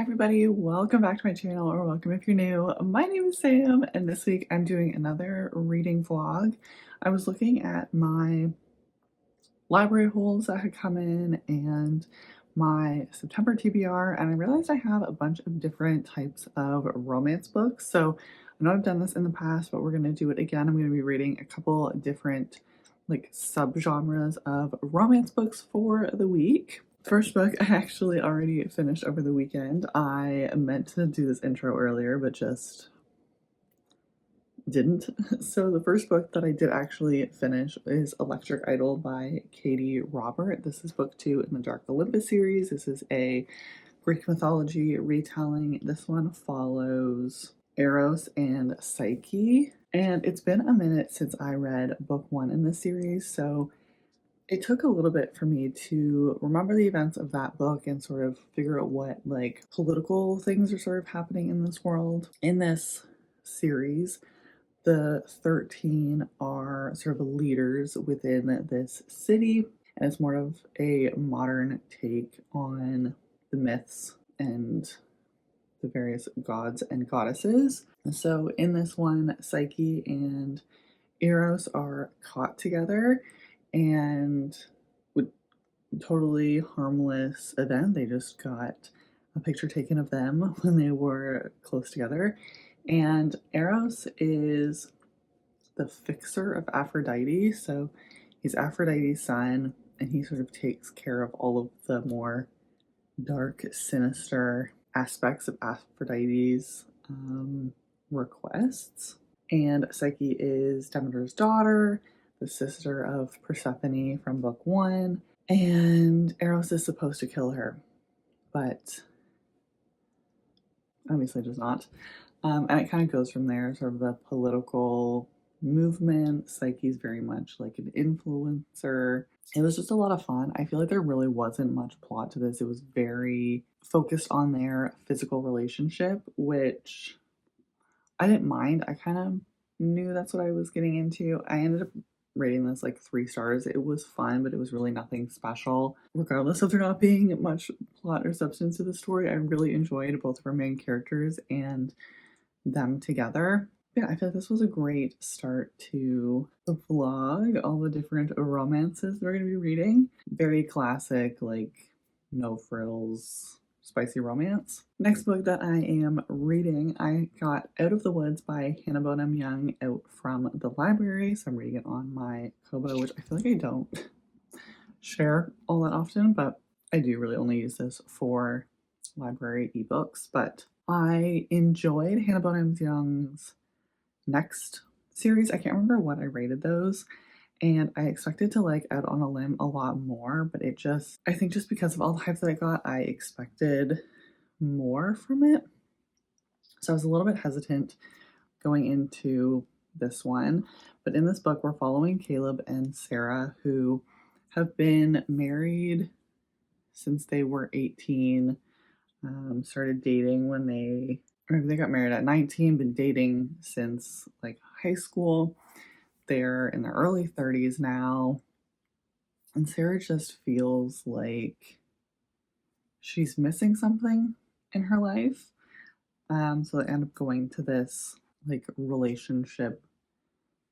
everybody, welcome back to my channel, or welcome if you're new. My name is Sam and this week I'm doing another reading vlog. I was looking at my library holds that had come in and my September TBR, and I realized I have a bunch of different types of romance books. So I know I've done this in the past, but we're going to do it again. I'm going to be reading a couple different subgenres of romance books for the week. First book I actually already finished over the weekend. I meant to do this intro earlier, but just didn't. So the first book that I did actually finish is Electric Idol by Katie Robert. This is book 2 in the Dark Olympus series. This is a Greek mythology retelling. This one follows Eros and Psyche. And it's been a minute since I read book 1 in this series, so it took a little bit for me to remember the events of that book and sort of figure out what political things are sort of happening in this world. In this series, the 13 are sort of leaders within this city, and it's more of a modern take on the myths and the various gods and goddesses. So in this one, Psyche and Eros are caught together, and with totally harmless event, they just got a picture taken of them when they were close together. And Eros is the fixer of Aphrodite, so he's Aphrodite's son, and he sort of takes care of all of the more dark, sinister aspects of Aphrodite's requests. And Psyche is Demeter's daughter, the sister of Persephone from book 1, and Eros is supposed to kill her, but obviously does not. And it kind of goes from there, sort of the political movement. Psyche's very much like an influencer. It was just a lot of fun. I feel like there really wasn't much plot to this. It was very focused on their physical relationship, which I didn't mind. I kind of knew that's what I was getting into. I ended up rating this 3 stars. It was fun, but it was really nothing special. Regardless of there not being much plot or substance to the story, I really enjoyed both of our main characters and them together. Yeah, I feel like this was a great start to the vlog, all the different romances we're going to be reading. Very classic, no frills, spicy romance. Next book that I am reading, I got Out of the Woods by Hannah Bonham Young out from the library, so I'm reading it on my Kobo, which I feel like I don't share all that often, but I do really only use this for library ebooks. But I enjoyed Hannah Bonham Young's next series. I can't remember what I rated those, and I expected to Out on a Limb a lot more, but I think just because of all the hype that I got, I expected more from it. So I was a little bit hesitant going into this one. But in this book, we're following Caleb and Sarah, who have been married since they were 18, started dating when they got married at 19, been dating since high school. They're in their early 30s now, and Sarah just feels like she's missing something in her life. So they end up going to this relationship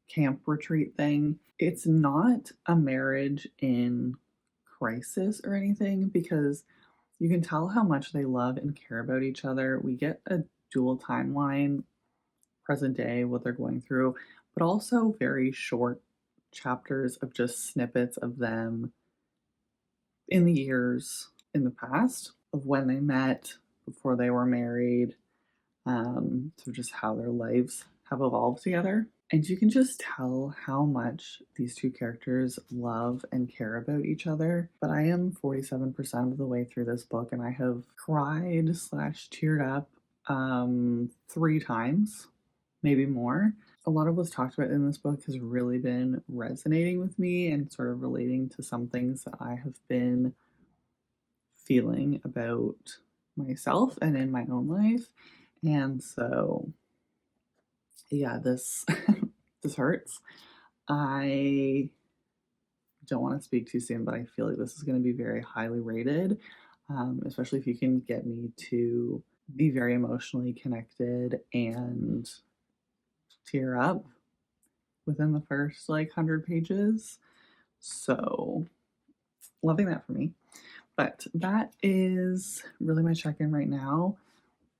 camp retreat thing. It's not a marriage in crisis or anything, because you can tell how much they love and care about each other. We get a dual timeline, present day, what they're going through, but also very short chapters of just snippets of them in the years in the past of when they met, before they were married, so just how their lives have evolved together. And you can just tell how much these two characters love and care about each other. But I am 47% of the way through this book, and I have cried / teared up 3 times, maybe more. A lot of what's talked about in this book has really been resonating with me and sort of relating to some things that I have been feeling about myself and in my own life. And so, yeah, this this hurts. I don't want to speak too soon, but I feel like this is going to be very highly rated. especially if you can get me to be very emotionally connected and tear up within the first like 100 pages. So, loving that for me. But that is really my check in right now.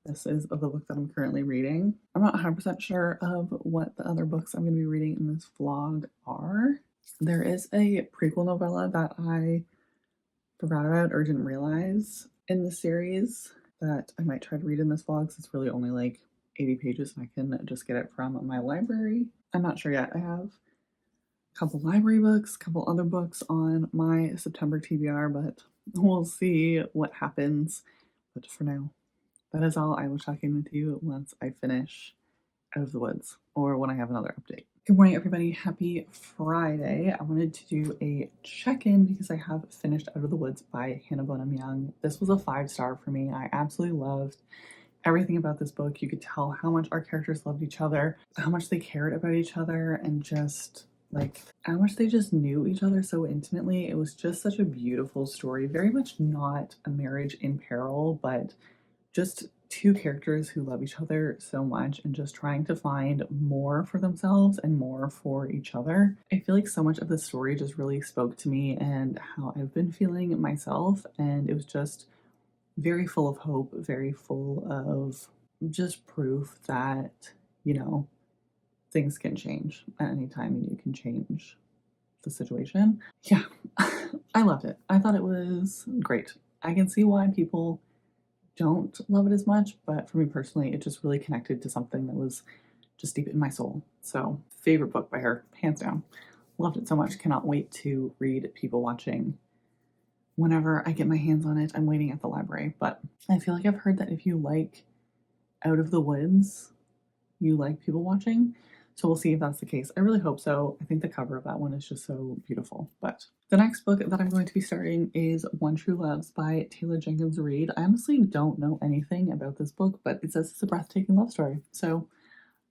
This is the book that I'm currently reading. I'm not 100% sure of what the other books I'm going to be reading in this vlog are. There is a prequel novella that I forgot about or didn't realize in the series that I might try to read in this vlog, 'cause it's really only like 80 pages and I can just get it from my library. I'm not sure yet. I have a couple library books, a couple other books on my September TBR, but we'll see what happens. But for now, that is all. I will check in with you once I finish Out of the Woods or when I have another update. Good morning, everybody. Happy Friday. I wanted to do a check-in because I have finished Out of the Woods by Hannah Bonham Young. This was a 5-star for me. I absolutely loved everything about this book. You could tell how much our characters loved each other, how much they cared about each other, and just like how much they just knew each other so intimately. It was just such a beautiful story. Very much not a marriage in peril, but just two characters who love each other so much and just trying to find more for themselves and more for each other. I feel like so much of the story just really spoke to me and how I've been feeling myself, and it was just very full of hope, very full of just proof that, you know, things can change at any time and you can change the situation. Yeah, I loved it. I thought it was great. I can see why people don't love it as much, but for me personally, it just really connected to something that was just deep in my soul. So, favorite book by her, hands down. Loved it so much. Cannot wait to read People Watching whenever I get my hands on it. I'm waiting at the library, but I feel like I've heard that if you like Out of the Woods, you like People Watching. So we'll see if that's the case. I really hope so. I think the cover of that one is just so beautiful. But the next book that I'm going to be starting is One True Loves by Taylor Jenkins Reid. I honestly don't know anything about this book, but it says it's a breathtaking love story. So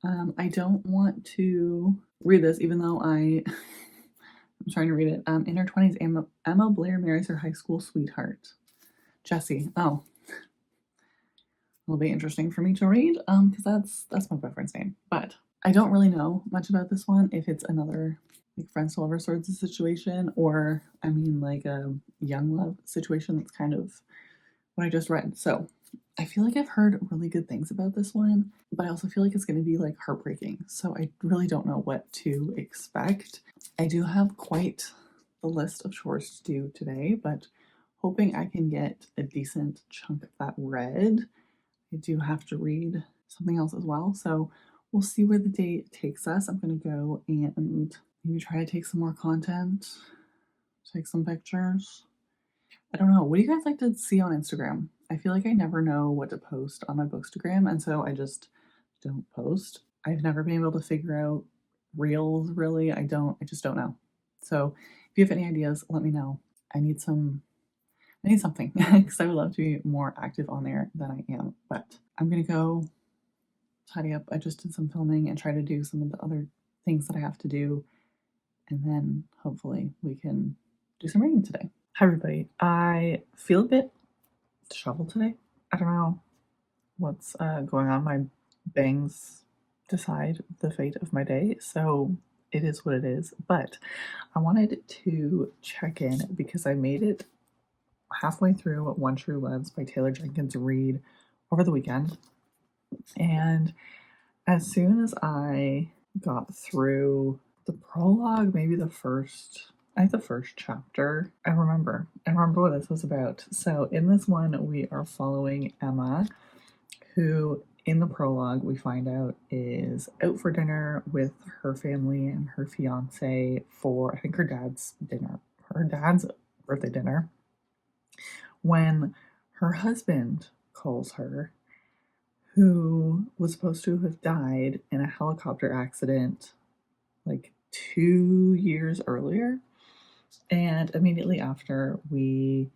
I don't want to read this, even though I'm trying to read it. In her 20s, Emma Blair marries her high school sweetheart, Jesse. Oh, it'll be interesting for me to read because that's my boyfriend's name. But I don't really know much about this one, if it's another like friends to lovers sorts of situation, or I mean like a young love situation. That's kind of what I just read. So I feel like I've heard really good things about this one, but I also feel like it's going to be like heartbreaking. So I really don't know what to expect. I do have quite the list of chores to do today, but hoping I can get a decent chunk of that read. I do have to read something else as well. So we'll see where the day takes us. I'm going to go and maybe try to take some more content, take some pictures. I don't know. What do you guys like to see on Instagram? I feel like I never know what to post on my Bookstagram, and so I just don't post. I've never been able to figure out reels, really. I just don't know. So if you have any ideas, let me know. I need something because I would love to be more active on there than I am. But I'm going to go tidy up. I just did some filming and try to do some of the other things that I have to do. And then hopefully we can do some reading today. Hi, everybody. I feel a bit disheveled today. I don't know what's going on. My bangs decide the fate of my day. So it is what it is. But I wanted to check in because I made it halfway through One True Loves by Taylor Jenkins Reid over the weekend. And as soon as I got through the prologue, maybe the first chapter, I remember what this was about. So in this one, we are following Emma, who in the prologue we find out is out for dinner with her family and her fiance for, I think, her dad's birthday dinner, when her husband calls her, who was supposed to have died in a helicopter accident like 2 years earlier. And immediately after, we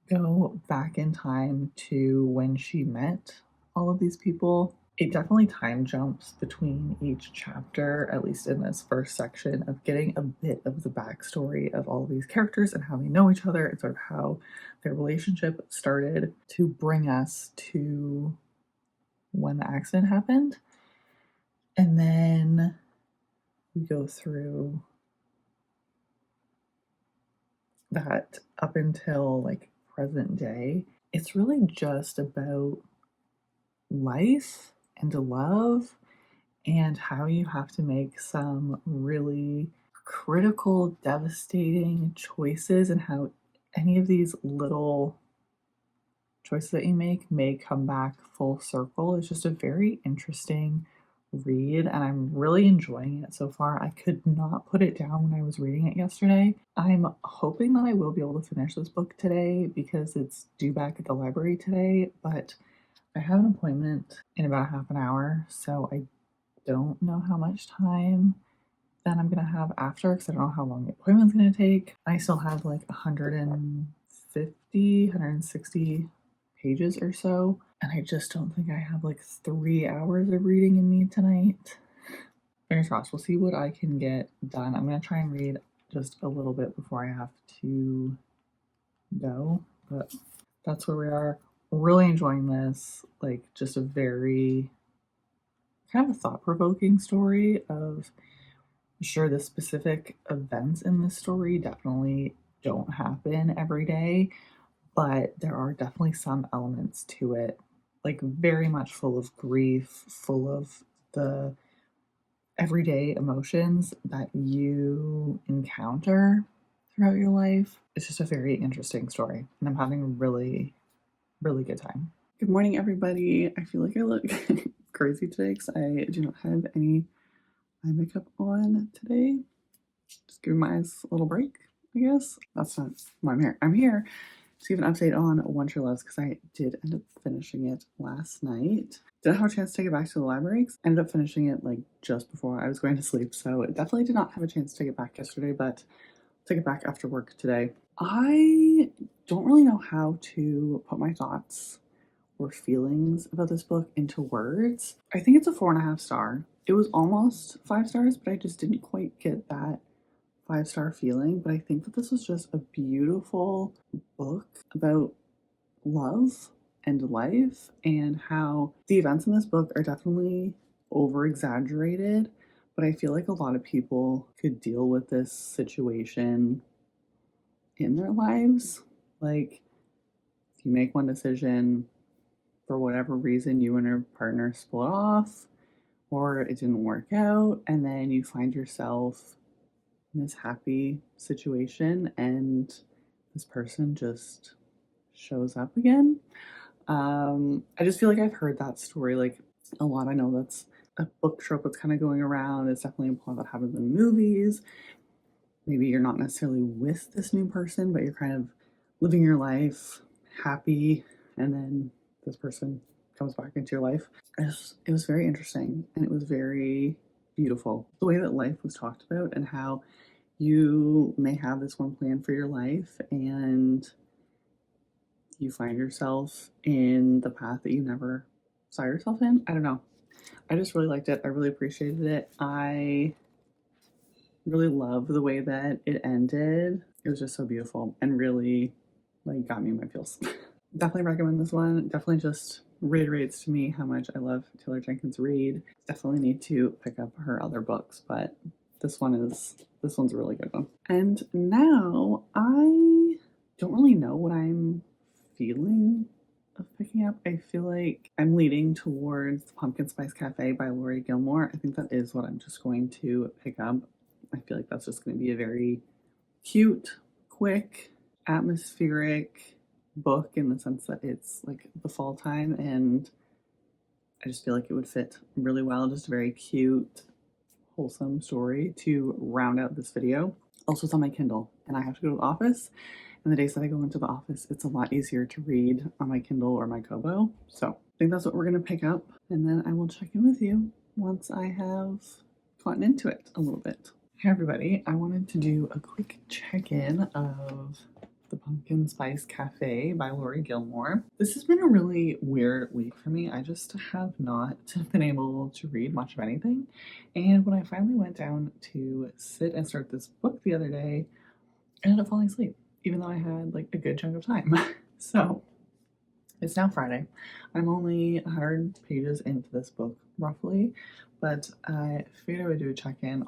go back in time to when she met all of these people. It definitely time jumps between each chapter, at least in this first section, of getting a bit of the backstory of all of these characters and how they know each other and sort of how their relationship started to bring us to when the accident happened. And then we go through that up until like present day. It's really just about life and love and how you have to make some really critical, devastating choices, and how any of these little choices that you make may come back full circle. It's just a very interesting read, and I'm really enjoying it so far. I could not put it down when I was reading it yesterday. I'm hoping that I will be able to finish this book today because it's due back at the library today, but I have an appointment in about half an hour, so I don't know how much time then I'm gonna have after because I don't know how long the appointment's gonna take. I still have like 160 pages or so, and I just don't think I have like 3 hours of reading in me tonight. Fingers crossed, we'll see what I can get done. I'm gonna try and read just a little bit before I have to go, but that's where we are. Really enjoying this, like just a very kind of a thought-provoking story of sure the specific events in this story definitely don't happen every day, but there are definitely some elements to it, like very much full of grief, full of the everyday emotions that you encounter throughout your life. It's just a very interesting story, and I'm having a really, really good time. Good morning, everybody. I feel like I look crazy today because I do not have any eye makeup on today. Just giving my eyes a little break, I guess. That's not why I'm here. I'm here to give an update on One True Loves because I did end up finishing it last night. Didn't have a chance to take it back to the library. Ended up finishing it like just before I was going to sleep, so it definitely did not have a chance to take it back yesterday, but I'll take it back after work today. I don't really know how to put my thoughts or feelings about this book into words. I think it's a 4.5 star. It was almost 5 stars, but I just didn't quite get that 5 star feeling. But I think that this was just a beautiful book about love and life, and how the events in this book are definitely over exaggerated. But I feel like a lot of people could deal with this situation in their lives. Like, if you make one decision, for whatever reason, you and your partner split off, or it didn't work out, and then you find yourself in this happy situation, and this person just shows up again. I just feel like I've heard that story like a lot. I know that's a book trope that's kind of going around. It's definitely a plot that happens in movies. Maybe you're not necessarily with this new person, but you're kind of living your life happy, and then this person comes back into your life. It was very interesting, and it was very beautiful. The way that life was talked about, and how you may have this one plan for your life, and you find yourself in the path that you never saw yourself in. I don't know. I just really liked it. I really appreciated it. I really love the way that it ended. It was just so beautiful and really like got me in my feels. Definitely recommend this one. Definitely just reiterates to me how much I love Taylor Jenkins Reid. Definitely need to pick up her other books, but this one's a really good one. And now I don't really know what I'm feeling of picking up. I feel like I'm leaning towards Pumpkin Spice Cafe by Laurie Gilmore. I think that is what I'm just going to pick up. I feel like that's just going to be a very cute, quick, atmospheric book in the sense that it's like the fall time, and I just feel like it would fit really well. Just a very cute, wholesome story to round out this video. Also, it's on my Kindle, and I have to go to the office. And the days that I go into the office, it's a lot easier to read on my Kindle or my Kobo. So I think that's what we're going to pick up. And then I will check in with you once I have gotten into it a little bit. Hey everybody, I wanted to do a quick check-in of The Pumpkin Spice Cafe by Lori Gilmore. This has been a really weird week for me. I just have not been able to read much of anything. And when I finally went down to sit and start this book the other day, I ended up falling asleep, even though I had like a good chunk of time. So it's now Friday. I'm only 100 pages into this book, roughly, but I figured I would do a check-in.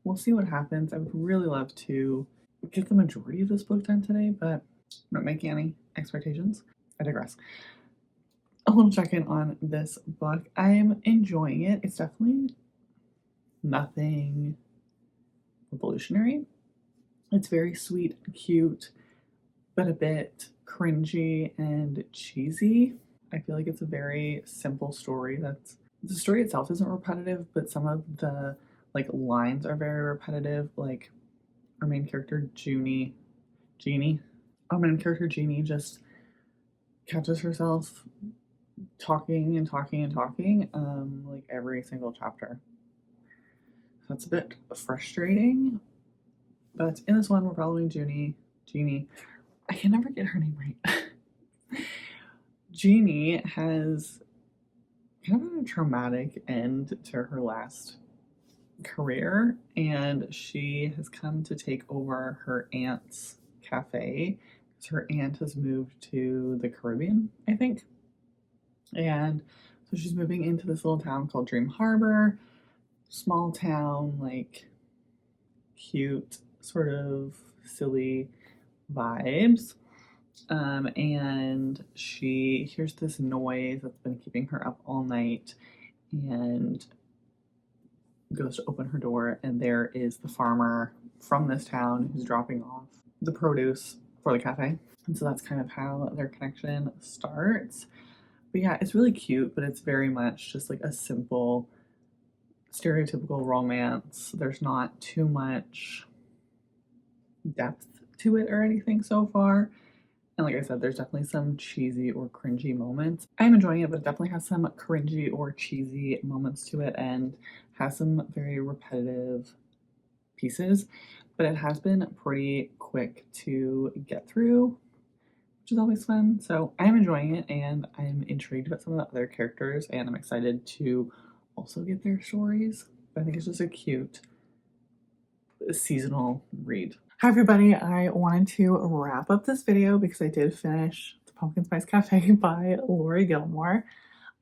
We'll see what happens. I would really love to get the majority of this book done today, but I'm not making any expectations. I digress. A little check-in on this book. I'm enjoying it. It's definitely nothing revolutionary. It's very sweet and cute, but a bit cringy and cheesy. I feel like it's a very simple story. The story itself isn't repetitive, but some of the like lines are very repetitive. Like our main character Jeannie, our main character Jeannie just catches herself talking and talking and talking, like every single chapter. So that's a bit frustrating. But in this one, we're following Jeannie. I can never get her name right. Jeannie has kind of a traumatic end to her last career, and she has come to take over her aunt's cafe because her aunt has moved to the Caribbean, I think. And so she's moving into this little town called Dream Harbor, small town, like cute, sort of silly vibes. And she hears this noise that's been keeping her up all night and goes to open her door, and there is the farmer from this town who's dropping off the produce for the cafe. And so that's kind of how their connection starts. But yeah, it's really cute, but it's very much just like a simple, stereotypical romance. There's not too much depth to it or anything so far. And like I said, there's definitely some cheesy or cringy moments. I'm enjoying it, but it definitely has some cringy or cheesy moments to it and has some very repetitive pieces. But it has been pretty quick to get through, which is always fun. So I'm enjoying it, and I'm intrigued about some of the other characters, and I'm excited to also get their stories. But I think it's just a cute seasonal read. Hi everybody, I wanted to wrap up this video because I did finish The Pumpkin Spice Cafe by Lori Gilmore.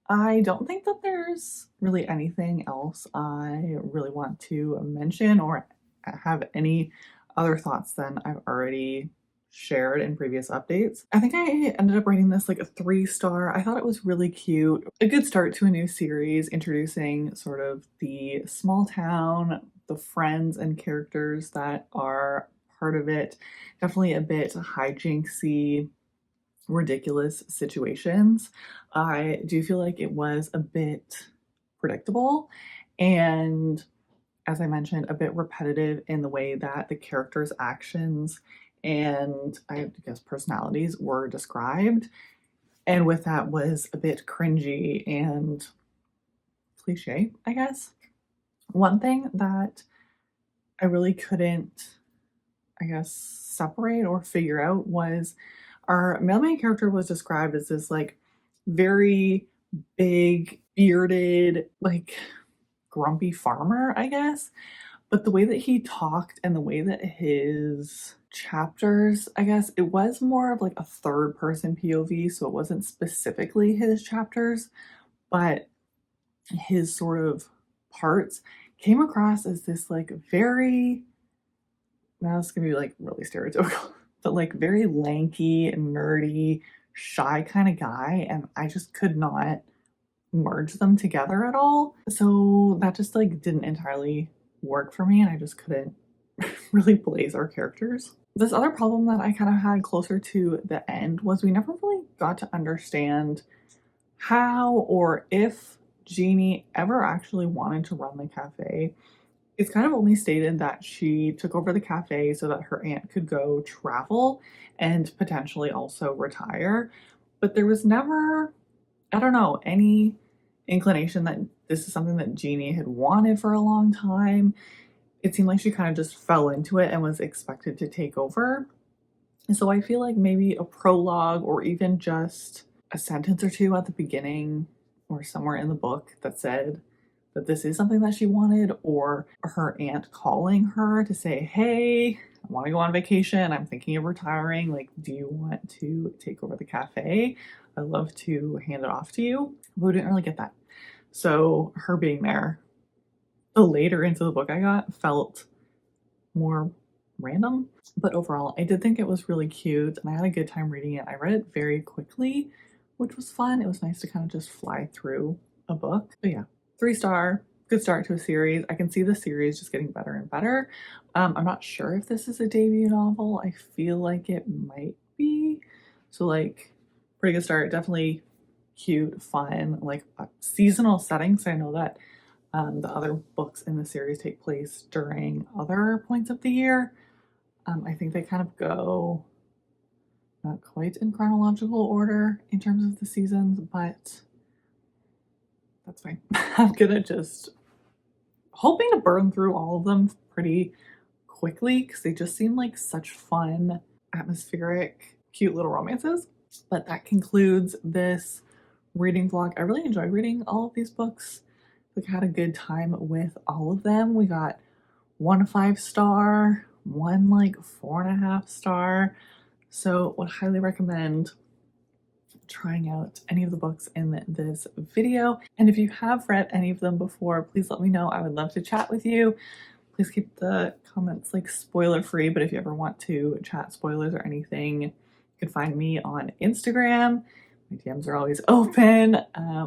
I don't think that there's really anything else I really want to mention or have any other thoughts than I've already shared in previous updates. I think I ended up rating this like a 3-star. I thought it was really cute. A good start to a new series, introducing sort of the small town, the friends and characters that are part of it. Definitely a bit hijinksy, ridiculous situations. I do feel like it was a bit predictable and, as I mentioned, a bit repetitive in the way that the characters' actions and I guess personalities were described. And with that was a bit cringy and cliche, I guess. One thing that I really couldn't, I guess, separate or figure out was our male main character was described as this like very big, bearded, like grumpy farmer, I guess. But the way that he talked and the way that his chapters, I guess, it was more of like a third person POV, so it wasn't specifically his chapters, but his sort of parts came across as this like very, now it's gonna be like really stereotypical, but like very lanky, nerdy, shy kind of guy, and I just could not merge them together at all. So that just like didn't entirely work for me, and I just couldn't really blaze our characters. This other problem that I kind of had closer to the end was we never really got to understand how or if Jeannie ever actually wanted to run the cafe. It's kind of only stated that she took over the cafe so that her aunt could go travel and potentially also retire. But there was never, I don't know, any inclination that this is something that Jeannie had wanted for a long time. It seemed like she kind of just fell into it and was expected to take over. And so I feel like maybe a prologue or even just a sentence or two at the beginning or somewhere in the book that said that this is something that she wanted, or her aunt calling her to say, hey, I want to go on vacation. I'm thinking of retiring. Like, do you want to take over the cafe? I'd love to hand it off to you. But we didn't really get that. So her being there, the later into the book I got felt more random. But overall, I did think it was really cute and I had a good time reading it. I read it very quickly, which was fun. It was nice to kind of just fly through a book. But yeah, 3-star, good start to a series. I can see the series just getting better and better. I'm not sure if this is a debut novel. I feel like it might be. So like, pretty good start. Definitely cute, fun, like seasonal settings. I know that the other books in the series take place during other points of the year. I think they kind of go not quite in chronological order in terms of the seasons, but that's fine. I'm gonna just hoping to burn through all of them pretty quickly because they just seem like such fun, atmospheric, cute little romances. But that concludes this reading vlog. I really enjoyed reading all of these books. Like, had a good time with all of them. We got 1 5-star, 1 like 4.5-star. So would highly recommend trying out any of the books in this video. And if you have read any of them before, please let me know. I would love to chat with you. Please keep the comments like spoiler free, but if you ever want to chat spoilers or anything, you can find me on Instagram. My DMs are always open.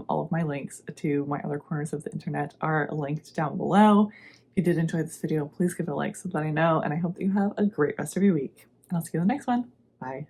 All of my links to my other corners of the internet are linked down below. If you did enjoy this video, please give it a like so that I know, and I hope that you have a great rest of your week. And I'll see you in the next one. Bye.